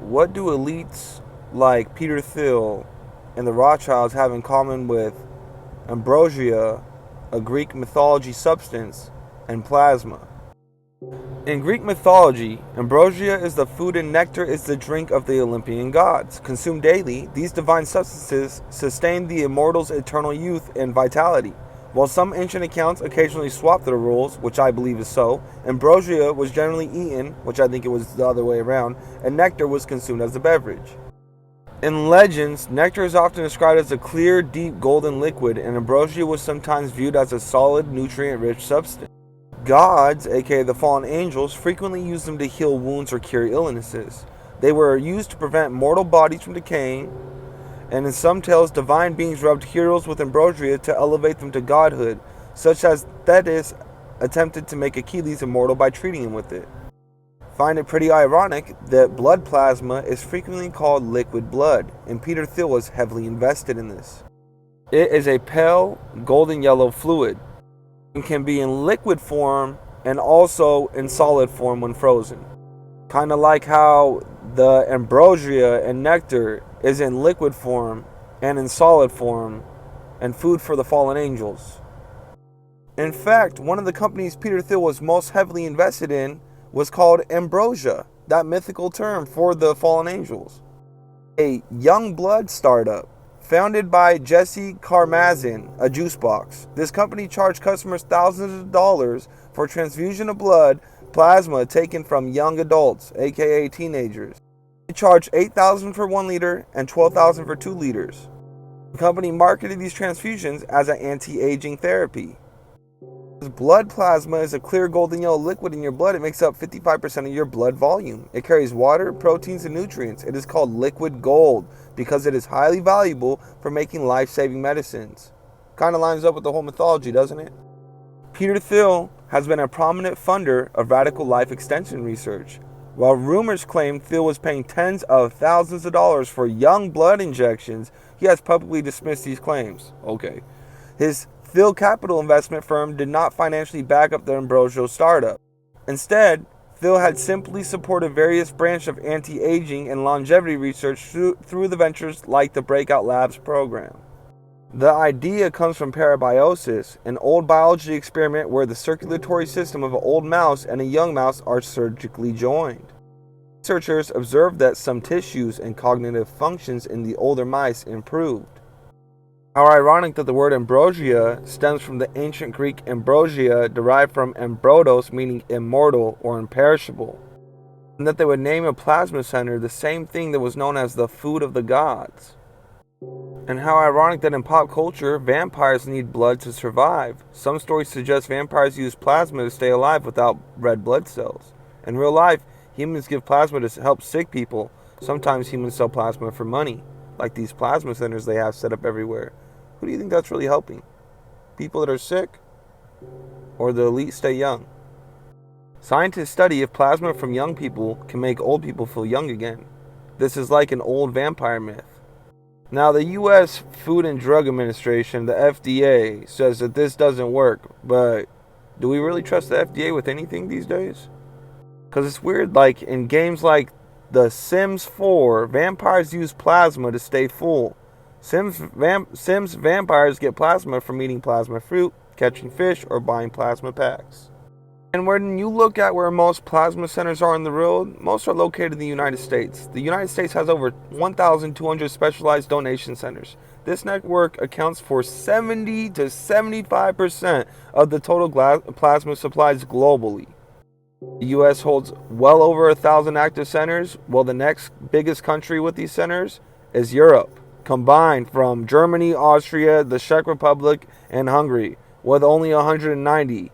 What do elites like Peter Thiel and the Rothschilds have in common with ambrosia, a Greek mythology substance, and plasma? In Greek mythology, ambrosia is the food and nectar is the drink of the Olympian gods. Consumed daily, these divine substances sustain the immortals' eternal youth and vitality. While some ancient accounts occasionally swap the rules, which I believe is so, ambrosia was generally eaten, which I think it was the other way around, and nectar was consumed as a beverage. In legends, nectar is often described as a clear, deep golden liquid, and ambrosia was sometimes viewed as a solid, nutrient-rich substance. Gods, aka the fallen angels, frequently used them to heal wounds or cure illnesses. They were used to prevent mortal bodies from decaying, and in some tales, divine beings rubbed heroes with ambrosia to elevate them to godhood, such as Thetis attempted to make Achilles immortal by treating him with it. Find it pretty ironic that blood plasma is frequently called liquid blood, and Peter Thiel was heavily invested in this. It is a pale, golden yellow fluid, and can be in liquid form and also in solid form when frozen. Kind of like how the ambrosia and nectar is in liquid form and in solid form and food for the fallen angels. In fact, one of the companies Peter Thiel was most heavily invested in was called Ambrosia, that mythical term for the fallen angels. A young blood startup founded by Jesse Karmazin, a juice box. This company charged customers thousands of dollars for transfusion of blood plasma taken from young adults, aka teenagers. They charged $8,000 for 1 liter and $12,000 for 2 liters. The company marketed these transfusions as an anti-aging therapy. Blood plasma is a clear golden yellow liquid in your blood. It makes up 55% of your blood volume. It carries water, proteins, and nutrients. It is called liquid gold because it is highly valuable for making life-saving medicines. Kind of lines up with the whole mythology, doesn't it? Peter Thiel has been a prominent funder of radical life extension research. While rumors claim Thiel was paying tens of thousands of dollars for young blood injections, he has publicly dismissed these claims. Okay. His Thiel Capital investment firm did not financially back up the Ambrosia startup. Instead, Thiel had simply supported various branches of anti-aging and longevity research through the ventures like the Breakout Labs program. The idea comes from parabiosis, an old biology experiment where the circulatory system of an old mouse and a young mouse are surgically joined. Researchers observed that some tissues and cognitive functions in the older mice improved. How ironic that the word ambrosia stems from the ancient Greek ambrosia, derived from ambrotos, meaning immortal or imperishable, and that they would name a plasma center the same thing that was known as the food of the gods. And how ironic that in pop culture, vampires need blood to survive. Some stories suggest vampires use plasma to stay alive without red blood cells. In real life, humans give plasma to help sick people. Sometimes humans sell plasma for money, like these plasma centers they have set up everywhere. Who do you think that's really helping? People that are sick? Or the elite stay young? Scientists study if plasma from young people can make old people feel young again. This is like an old vampire myth. Now, the U.S. Food and Drug Administration, the FDA, says that this doesn't work, but do we really trust the FDA with anything these days? Because it's weird, like in games like The Sims 4, vampires use plasma to stay full. Sims vampires get plasma from eating plasma fruit, catching fish, or buying plasma packs. And when you look at where most plasma centers are in the world, most are located in the United States. The United States has over 1,200 specialized donation centers. This network accounts for 70 to 75% of the total plasma supplies globally. The U.S. holds well over 1,000 active centers, while the next biggest country with these centers is Europe, combined from Germany, Austria, the Czech Republic, and Hungary, with only 190.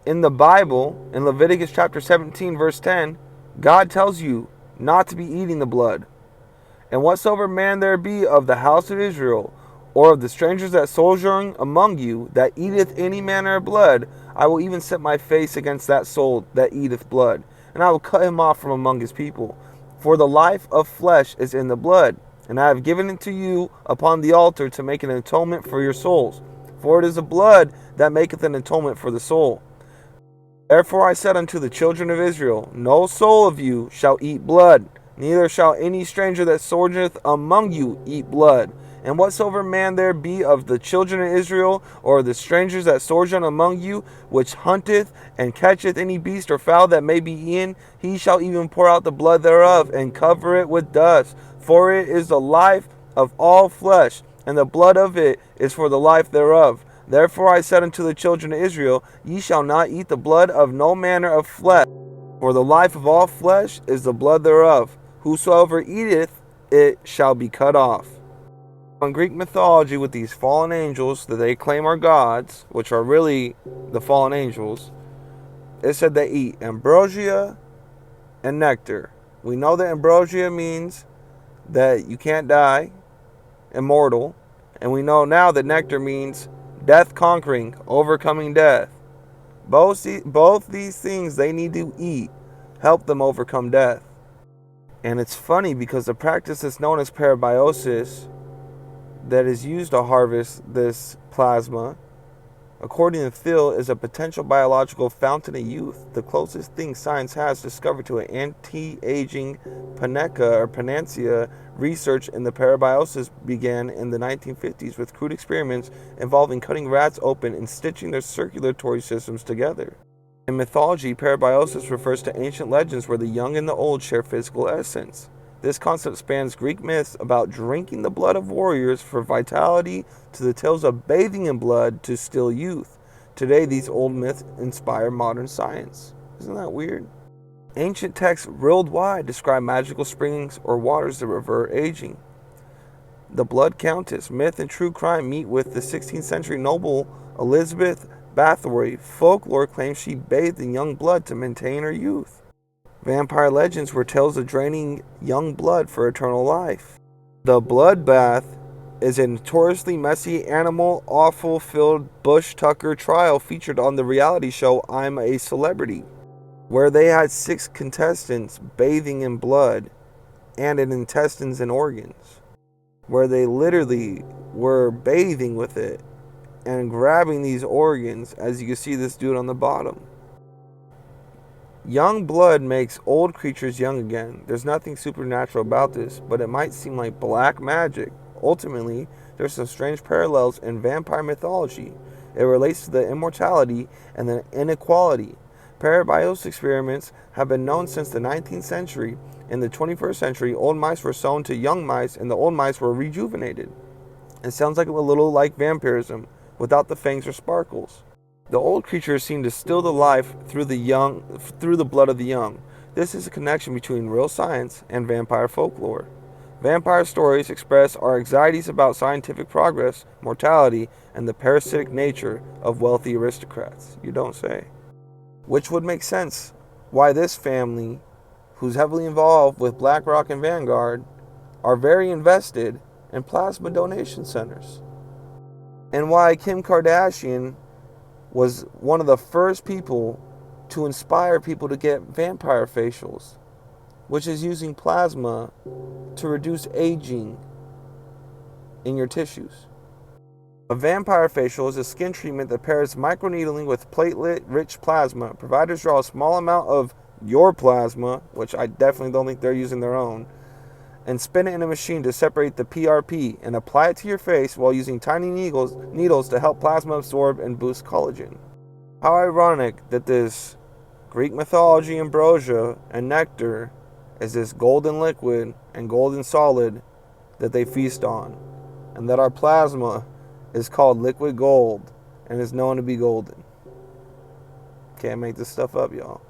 In the Bible, in Leviticus chapter 17, verse 10, God tells you not to be eating the blood. And whatsoever man there be of the house of Israel, or of the strangers that sojourn among you, that eateth any manner of blood, I will even set my face against that soul that eateth blood, and I will cut him off from among his people. For the life of flesh is in the blood, and I have given it to you upon the altar to make an atonement for your souls. For it is the blood that maketh an atonement for the soul. Therefore I said unto the children of Israel, no soul of you shall eat blood, neither shall any stranger that sojourneth among you eat blood. And whatsoever man there be of the children of Israel, or the strangers that sojourn among you, which hunteth and catcheth any beast or fowl that may be eaten, he shall even pour out the blood thereof, and cover it with dust. For it is the life of all flesh, and the blood of it is for the life thereof. Therefore I said unto the children of Israel, ye shall not eat the blood of no manner of flesh, for the life of all flesh is the blood thereof. Whosoever eateth it shall be cut off. In Greek mythology, with these fallen angels that they claim are gods, which are really the fallen angels, it said they eat ambrosia and nectar. We know that ambrosia means that you can't die, immortal, and we know now that nectar means death conquering, overcoming death. Both these things they need to eat help them overcome death. And it's funny because the practice that's known as parabiosis that is used to harvest this plasma, according to Thiel, is a potential biological fountain of youth, the closest thing science has discovered to an anti-aging panacea. Research in the parabiosis began in the 1950s with crude experiments involving cutting rats open and stitching their circulatory systems together. In mythology, parabiosis refers to ancient legends where the young and the old share physical essence. This concept spans Greek myths about drinking the blood of warriors for vitality to the tales of bathing in blood to still youth. Today, these old myths inspire modern science. Isn't that weird? Ancient texts worldwide describe magical springs or waters that revert aging. The Blood Countess, myth and true crime meet with the 16th century noble Elizabeth Bathory. Folklore claims she bathed in young blood to maintain her youth. Vampire legends were tales of draining young blood for eternal life. The bloodbath is a notoriously messy, animal, awful-filled Bush Tucker trial featured on the reality show I'm a Celebrity, where they had 6 contestants bathing in blood and in intestines and organs, where they literally were bathing with it and grabbing these organs, as you can see this dude on the bottom. Young blood makes old creatures young again. There's nothing supernatural about this, but it might seem like black magic. Ultimately, there's some strange parallels in vampire mythology. It relates to the immortality and the inequality. Parabiosis experiments have been known since the 19th century. In the 21st century, old mice were sewn to young mice and the old mice were rejuvenated. It sounds like a little like vampirism, without the fangs or sparkles. The old creatures seem to still the life through the blood of the young. This is a connection between real science and vampire folklore. Vampire stories express our anxieties about scientific progress, mortality, and the parasitic nature of wealthy aristocrats. You don't say. Which would make sense why this family, who's heavily involved with BlackRock and Vanguard, are very invested in plasma donation centers. And why Kim Kardashian was one of the first people to inspire people to get vampire facials, which is using plasma to reduce aging in your tissues. A vampire facial is a skin treatment that pairs microneedling with platelet-rich plasma. Providers draw a small amount of your plasma, which I definitely don't think they're using their own, and spin it in a machine to separate the PRP and apply it to your face while using tiny needles to help plasma absorb and boost collagen. How ironic that this Greek mythology ambrosia and nectar is this golden liquid and golden solid that they feast on, and that our plasma is called liquid gold and is known to be golden. Can't make this stuff up, y'all.